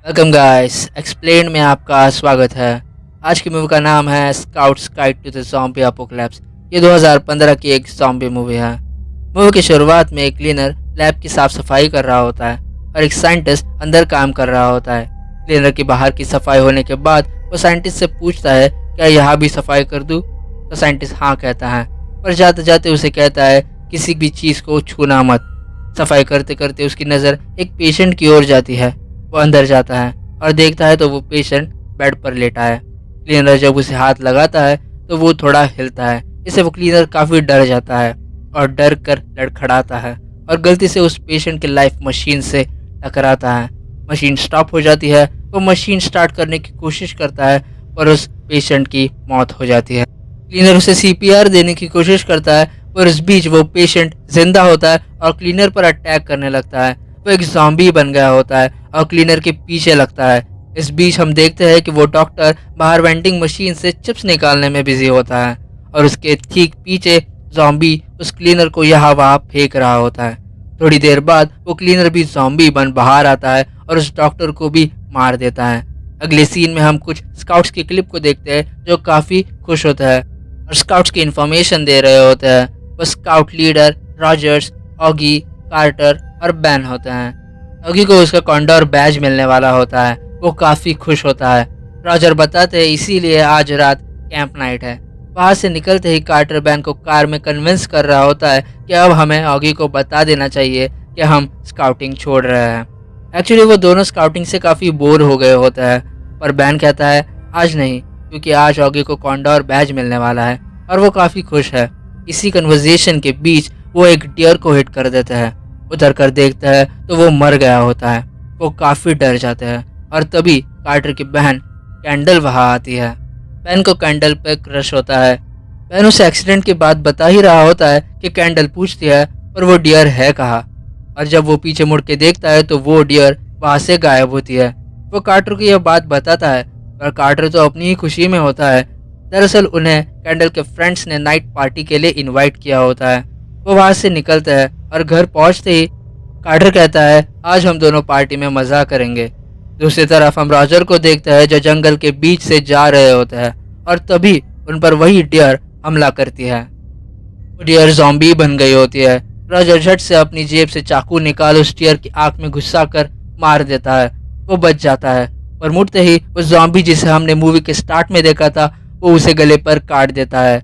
Welcome guys explain में आपका स्वागत है। आज की मूवी का नाम है scouts guide to the zombie apocalypse. ये 2015 की एक ज़ॉम्बी मूवी है। मूवी की शुरुआत में एक क्लीनर लैब की साफ सफाई कर रहा होता है और एक साइंटिस्ट अंदर काम कर रहा होता है। क्लीनर की बाहर की सफाई होने के बाद वो साइंटिस्ट से पूछता है क्या यहाँ भी सफाई कर दूँ। तो साइंटिस्ट हाँ कहता है, पर जाते जाते उसे कहता है किसी भी चीज़ को छूना मत। सफाई करते करते उसकी नज़र एक पेशेंट की ओर जाती है। वो अंदर जाता है और देखता है तो वो पेशेंट बेड पर लेटा है। क्लीनर जब उसे हाथ लगाता है तो वो थोड़ा हिलता है। इससे वो क्लीनर काफ़ी डर जाता है और डर कर लड़खड़ाता है और गलती से उस पेशेंट के लाइफ मशीन से टकराता है। मशीन स्टॉप हो जाती है। वो मशीन स्टार्ट करने की कोशिश करता है पर उस पेशेंट की मौत हो जाती है। क्लीनर उसे सीपीआर देने की कोशिश करता है पर उस बीच वो पेशेंट जिंदा होता है और क्लीनर पर अटैक करने लगता है। वो एक ज़ॉम्बी बन गया होता है और क्लीनर के पीछे लगता है। इस बीच हम देखते हैं कि वो डॉक्टर बाहर वेंडिंग मशीन से चिप्स निकालने में बिजी होता है और उसके ठीक पीछे ज़ॉम्बी उस क्लीनर को यहाँ वहाँ फेंक रहा होता है। थोड़ी देर बाद वो क्लीनर भी ज़ॉम्बी बन बाहर आता है और उस डॉक्टर को भी मार देता है। अगले सीन में हम कुछ स्काउट्स की क्लिप को देखते हैं जो काफ़ी खुश होता है और स्काउट्स की इन्फॉर्मेशन दे रहे होते हैं। वो scout leader Rogers, Augie, Carter और बैन होते हैं। ऑगी को उसका कॉन्डोर बैज मिलने वाला होता है। वो काफ़ी खुश होता है। रॉजर बताते हैं इसीलिए आज रात कैंप नाइट है। वहाँ से निकलते ही कार्टर बैन को कार में कन्विंस कर रहा होता है कि अब हमें ऑगी को बता देना चाहिए कि हम स्काउटिंग छोड़ रहे हैं। एक्चुअली वो दोनों स्काउटिंग से काफ़ी बोर हो गए होते हैं, पर बैन कहता है आज नहीं, क्योंकि आज ऑगी को कॉन्डोर बैज मिलने वाला है और वो काफ़ी खुश है। इसी कन्वर्सेशन के बीच वो एक डियर को हिट कर देता है। उतर कर देखता है तो वो मर गया होता है। वो काफ़ी डर जाते हैं और तभी कार्टर की बहन कैंडल वहाँ आती है। बहन को कैंडल पे क्रश होता है। बहन उसे एक्सीडेंट की बात बता ही रहा होता है कि कैंडल पूछती है पर वो डियर है कहाँ। और जब वो पीछे मुड़ के देखता है तो वो डियर वहाँ से गायब होती है। वो कार्टर को यह बात बताता है पर कार्टर तो अपनी ही खुशी में होता है। दरअसल उन्हें कैंडल के फ्रेंड्स ने नाइट पार्टी के लिए इनवाइट किया होता है। वो वहाँ से निकलता है और घर पहुँचते ही कार्टर कहता है आज हम दोनों पार्टी में मज़ा करेंगे। दूसरी तरफ हम रॉजर को देखते हैं जो जंगल के बीच से जा रहे होते हैं और तभी उन पर वही डियर हमला करती है। वो डियर ज़ॉम्बी बन गई होती है। रॉजर झट से अपनी जेब से चाकू निकाल उस डियर की आंख में घुसा कर मार देता है। वो बच जाता है पर मुड़ते ही वो ज़ॉम्बी जिसे हमने मूवी के स्टार्ट में देखा था वो उसे गले पर काट देता है।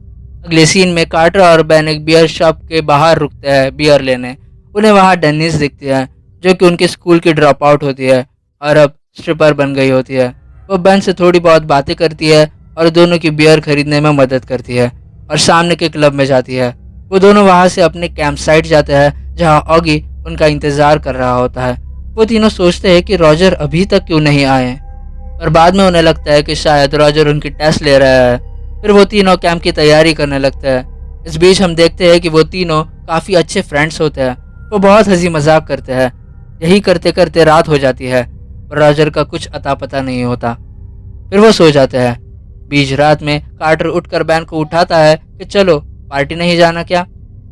अगले सीन में कार्टर और बैन एक बियर शॉप के बाहर रुकते हैं बियर लेने। उन्हें वहाँ डेनिस दिखती है जो कि उनके स्कूल की ड्रॉप आउट होती है और अब स्ट्रिपर बन गई होती है। वो बैन से थोड़ी बहुत बातें करती है और दोनों की बियर खरीदने में मदद करती है और सामने के क्लब में जाती है। वो दोनों वहाँ से अपने कैंप साइट जाते हैं जहाँ ऑगी उनका इंतज़ार कर रहा होता है। वो तीनों सोचते हैं कि रॉजर अभी तक क्यों नहीं आए, और बाद में उन्हें लगता है कि शायद रॉजर उनकी टेस्ट ले रहा है। फिर वो तीनों कैंप की तैयारी करने लगते हैं। इस बीच हम देखते हैं कि वो तीनों काफ़ी अच्छे फ्रेंड्स होते हैं। वो बहुत हंसी मजाक करते हैं। यही करते करते रात हो जाती है और रॉजर का कुछ अता पता नहीं होता। फिर वो सो जाते हैं। बीच रात में कार्टर उठकर बैन को उठाता है कि चलो पार्टी नहीं जाना क्या।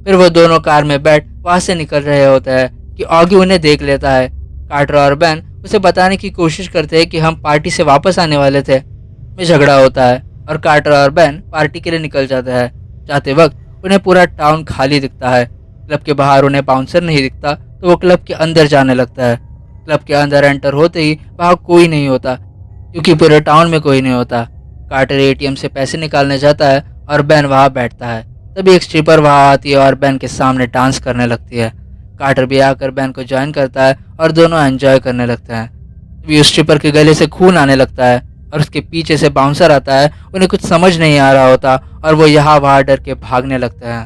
फिर वो दोनों कार में बैठ वहाँ से निकल रहे होते हैं कि ऑगी उन्हें देख लेता है। कार्टर और बैन उसे बताने की कोशिश करते हैं कि हम पार्टी से वापस आने वाले थे। में झगड़ा होता है और कार्टर और बैन पार्टी के लिए निकल जाते हैं। जाते वक्त उन्हें पूरा टाउन खाली दिखता है। क्लब के बाहर उन्हें बाउंसर नहीं दिखता तो वो क्लब के अंदर जाने लगता है। क्लब के अंदर एंटर होते ही वहाँ कोई नहीं होता क्योंकि पूरे टाउन में कोई नहीं होता। कार्टर एटीएम से पैसे निकालने जाता है और बैन वहाँ बैठता है। तभी एक स्ट्रिपर वहाँ आती है और बैन के सामने डांस करने लगती है। कार्टर भी आकर बैन को ज्वाइन करता है और दोनों एंजॉय करने लगते हैं। तभी उस स्ट्रिपर के गले से खून आने लगता है और उसके पीछे से बाउंसर आता है। उन्हें कुछ समझ नहीं आ रहा होता और वो यहाँ वहाँ डर के भागने लगते हैं।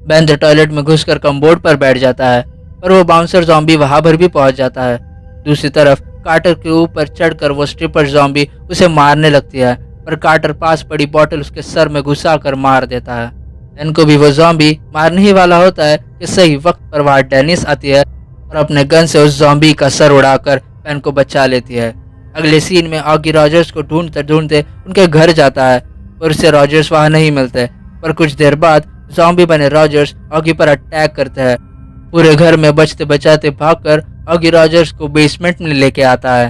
बैन द टॉयलेट में घुसकर कमबोर्ड पर बैठ जाता है पर वो बाउंसर ज़ॉम्बी वहाँ पर भी पहुँच जाता है। दूसरी तरफ कार्टर के ऊपर चढ़कर वो स्ट्रिपर ज़ॉम्बी उसे मारने लगती है पर कार्टर पास पड़ी बॉटल उसके सर में घुसा कर मार देता है। बैन को भी वो ज़ॉम्बी मारने ही वाला होता है कि सही वक्त पर वहाँ डेनिस आती है और अपने गन से उस ज़ॉम्बी का सर उड़ाकर बैन को बचा लेती है। अगले सीन में ऑगी रॉजर्स को ढूंढते ढूंढते उनके घर जाता है और उससे रॉजर्स वहाँ नहीं मिलते। पर कुछ देर बाद ज़ॉम्बी बने रॉजर्स ऑगी पर अटैक करते हैं। पूरे घर में बचते बचाते भागकर ऑगी रॉजर्स को बेसमेंट में लेके आता है।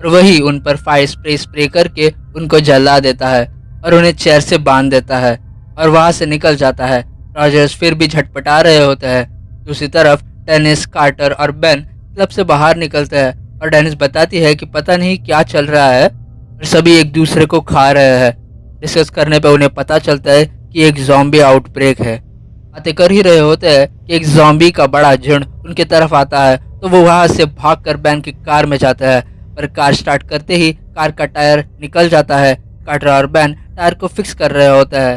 और वही उन पर फायर स्प्रे करके उनको जला देता है और उन्हें चेयर से बांध देता है और वहां से निकल जाता है। रॉजर्स फिर भी झटपटा रहे होते हैं। दूसरी तरफ डेनिस, कार्टर और बेन क्लब से बाहर निकलते हैं और डेनिस बताती है कि पता नहीं क्या चल रहा है और सभी एक दूसरे को खा रहे हैं। डिस्कस करने पे उन्हें पता चलता है कि एक ज़ॉम्बी आउटब्रेक है। बातें कर ही रहे होते हैं कि एक ज़ॉम्बी का बड़ा झुंड उनके तरफ आता है, तो वो वहां से भागकर बेन की कार में जाता है, पर कार स्टार्ट करते ही कार का टायर निकल जाता है। कार्टर और बेन टायर को फिक्स कर रहे होते हैं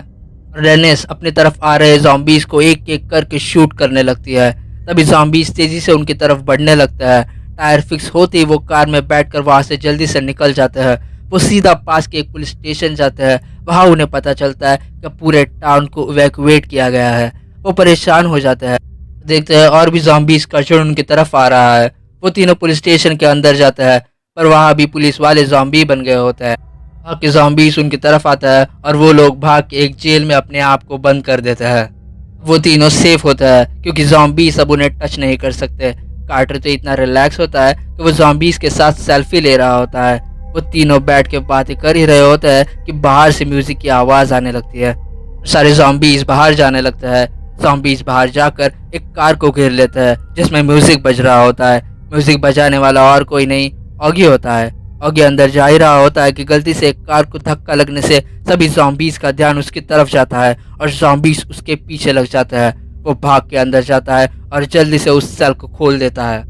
और डेनिस अपनी तरफ आ रहे ज़ॉम्बीज को एक एक करके शूट करने लगती है। तभी ज़ॉम्बीज तेजी से उनकी तरफ बढ़ने लगता है। टायर फिक्स होते ही वो कार में बैठकर वहां से जल्दी से निकल जाते हैं। वो सीधा पास के एक पुलिस स्टेशन जाते हैं। वहां उन्हें पता चलता है कि पूरे टाउन को इवैक्यूएट किया गया है। वो परेशान हो जाते हैं। देखते हैं और भी ज़ॉम्बीज का झुंड उनकी तरफ आ रहा है। वो तीनों पुलिस स्टेशन के अंदर जाते हैं, पर वहां भी पुलिस वाले ज़ॉम्बी बन गए होते हैं। वहां के ज़ॉम्बीज उनकी तरफ आता है और वो लोग भाग के एक जेल में अपने आप को बंद कर देते हैं। वो तीनों सेफ होता है क्योंकि ज़ॉम्बीज अब उन्हें टच नहीं कर सकते। कार्टर तो इतना रिलैक्स होता है कि वो ज़ॉम्बीज के साथ सेल्फी ले रहा होता है। वो तीनों बैठ के बातें कर ही रहे होते हैं कि बाहर से म्यूजिक की आवाज़ आने लगती है। सारे ज़ॉम्बीज बाहर जाने लगते हैं। ज़ॉम्बीज बाहर जाकर एक कार को घेर लेते हैं जिसमें म्यूजिक बज रहा होता है। म्यूजिक बजाने वाला और कोई नहीं, ऑगी होता है। ऑगी अंदर जा ही रहा होता है कि गलती से एक कार को धक्का लगने से सभी ज़ॉम्बीज का ध्यान उसकी तरफ जाता है और ज़ॉम्बीज उसके पीछे लग जाता है। वो भाग के अंदर जाता है और जल्दी से उस सेल को खोल देता है।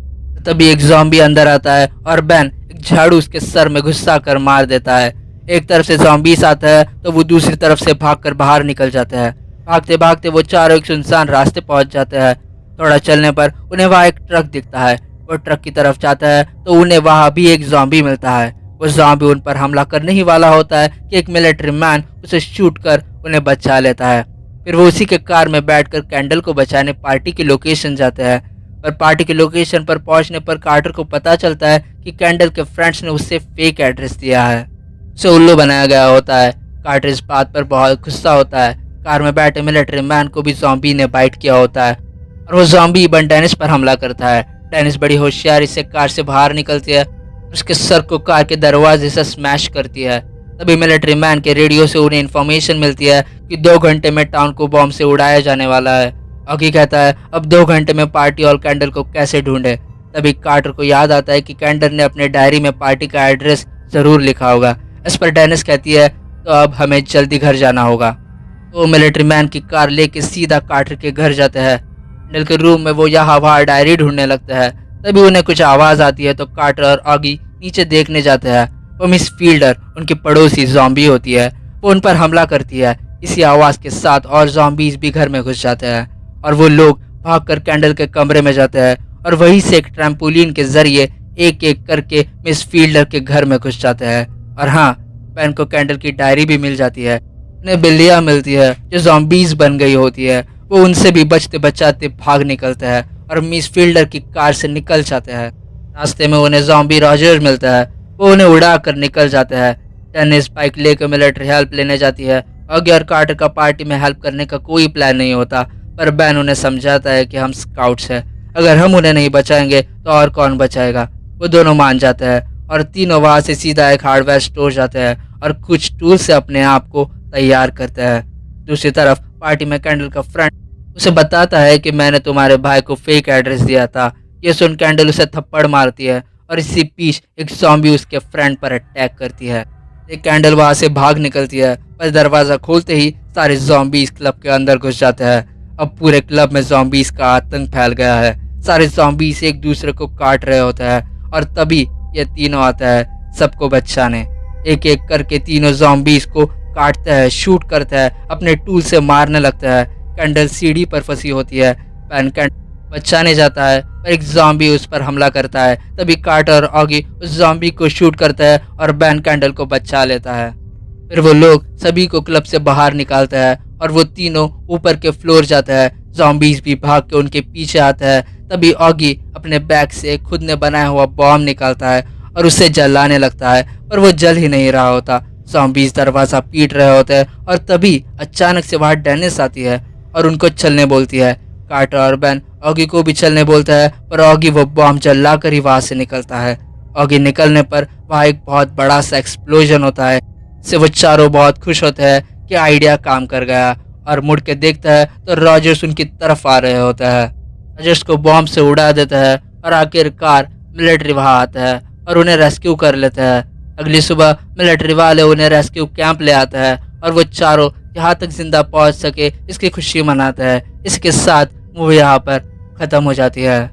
तभी एक ज़ॉम्बी अंदर आता है और बेन एक झाड़ू उसके सर में घुसा कर मार देता है। एक तरफ से ज़ॉम्बीज आता है तो वो दूसरी तरफ से भागकर बाहर निकल जाते हैं। भागते भागते वो चारों एक सुनसान रास्ते पहुंच जाते हैं। थोड़ा चलने पर उन्हें वहाँ एक ट्रक दिखता है। वो ट्रक की तरफ जाता है तो उन्हें वहाँ भी एक ज़ॉम्बी मिलता है। वो ज़ॉम्बी उन पर हमला करने ही वाला होता है कि एक मिलिट्री मैन उसे शूट कर उन्हें बचा लेता है। फिर वो उसी के कार में बैठकर कैंडल को बचाने पार्टी की लोकेशन जाते हैं। पर पार्टी की लोकेशन पर पहुंचने पर कार्टर को पता चलता है कि कैंडल के फ्रेंड्स ने उससे फेक एड्रेस दिया है। उसे उल्लू बनाया गया होता है। कार्टर इस बात पर बहुत गुस्सा होता है। कार में बैठे मिलिट्री मैन को भी ज़ॉम्बी ने बाइट किया होता है और वो ज़ॉम्बी बन डेनिस पर हमला करता है। डेनिस बड़ी होशियारी से कार से बाहर निकलती है, उसके सर को कार के दरवाजे से स्मैश करती है। तभी मिलिट्री मैन के रेडियो से उन्हें इन्फॉर्मेशन मिलती है कि 2 घंटे में टाउन को बॉम्ब से उड़ाया जाने वाला है। ऑगी कहता है अब 2 घंटे में पार्टी और कैंडल को कैसे ढूंढे। तभी कार्टर को याद आता है कि कैंडल ने अपने डायरी में पार्टी का एड्रेस जरूर लिखा होगा। इस पर डेनिस कहती है तो अब हमें जल्दी घर जाना होगा। तो मिलिट्री मैन की कार लेके सीधा कार्टर के घर जाते हैं। कैंडल के रूम में वो यहाँ वहाँ डायरी ढूंढने लगते हैं। तभी उन्हें कुछ आवाज़ आती है तो कार्टर और ऑगी नीचे देखने जाते हैं। वो मिस फील्डर उनकी पड़ोसी ज़ॉम्बी होती है। वो उन पर हमला करती है। इसी आवाज़ के साथ और ज़ॉम्बीज भी घर में घुस जाते हैं और वो लोग भागकर कैंडल के कमरे में जाते हैं और वहीं से एक ट्रैम्पोलिन के जरिए एक एक करके मिस फील्डर के घर में घुस जाते हैं। और हाँ, बेन को कैंडल की डायरी भी मिल जाती है। उन्हें बिल्लियाँ मिलती है जो ज़ॉम्बीज बन गई होती है। वो उनसे भी बचते बचाते भाग निकलते हैं और मिस फील्डर की कार से निकल जाते हैं। रास्ते में उन्हें ज़ॉम्बी रॉजर्स मिलता है। वो उन्हें उड़ा कर निकल जाते हैं। डेनिस बाइक लेकर मिलिट्री हेल्प लेने जाती है। ऑगी और कार्टर का पार्टी में हेल्प करने का कोई प्लान नहीं होता, पर बेन उन्हें समझाता है कि हम स्काउट्स हैं, अगर हम उन्हें नहीं बचाएंगे तो और कौन बचाएगा। वो दोनों मान जाते हैं और तीनों वहाँ से सीधा एक हार्डवेयर स्टोर जाते हैं और कुछ टूल से अपने आप को तैयार करते हैं। दूसरी तरफ पार्टी में कैंडल का फ्रेंड उसे बताता है कि मैंने तुम्हारे भाई को फेक एड्रेस दिया था। ये सुन कैंडल उसे थप्पड़ मारती है और इसी बीच एक ज़ॉम्बी उसके फ्रेंड पर अटैक करती है। एक कैंडल वहाँ से भाग निकलती है, पर दरवाज़ा खोलते ही सारे ज़ॉम्बीज क्लब के अंदर घुस जाते हैं। अब पूरे क्लब में ज़ॉम्बीज का आतंक फैल गया है। सारे ज़ॉम्बीज एक दूसरे को काट रहे होते हैं और तभी ये तीनों आता है सबको बचाने। एक एक करके तीनों ज़ॉम्बीज को काटता है, शूट करता है, अपने टूल से मारने लगता है। कैंडल सीढ़ी पर फंसी होती है। पेन कैंडल बचाने जाता है पर एक ज़ॉम्बी उस पर हमला करता है। तभी कार्टर और ऑगी उस ज़ॉम्बी को शूट करता है और बेन कैंडल को बचा लेता है। फिर वो लोग सभी को क्लब से बाहर निकालता है और वो तीनों ऊपर के फ्लोर जाता है। ज़ॉम्बीज भी भाग के उनके पीछे आता है। तभी ऑगी अपने बैग से खुद ने बनाया हुआ बॉम्ब निकालता है और उसे जलाने लगता है, पर वो जल ही नहीं रहा होता। ज़ॉम्बीज दरवाज़ा पीट रहे होते हैं और तभी अचानक से वहाँ डेनिस आती है और उनको चलने बोलती है। कार्टर और बेन ऑगी को भी चलने बोलता है, पर ऑगी वो बॉम्ब जला कर ही वहाँ से निकलता है ऑगी निकलने पर वहाँ एक बहुत बड़ा सा एक्सप्लोजन होता है। इससे वो चारों बहुत खुश होते हैं कि आइडिया काम कर गया, और मुड़ के देखता है तो रॉजर्स उनकी तरफ आ रहे होता है। रॉजर्स को बॉम्ब से उड़ा देता है और आखिरकार मिलिट्री वहाँ आता है और उन्हें रेस्क्यू कर लेता है। अगली सुबह मिलिट्री वाले उन्हें रेस्क्यू कैंप ले आता है और वो चारों यहाँ तक जिंदा पहुँच सके इसकी खुशी मनाता है। इसके साथ मूवी यहाँ पर ख़त्म हो जाती है।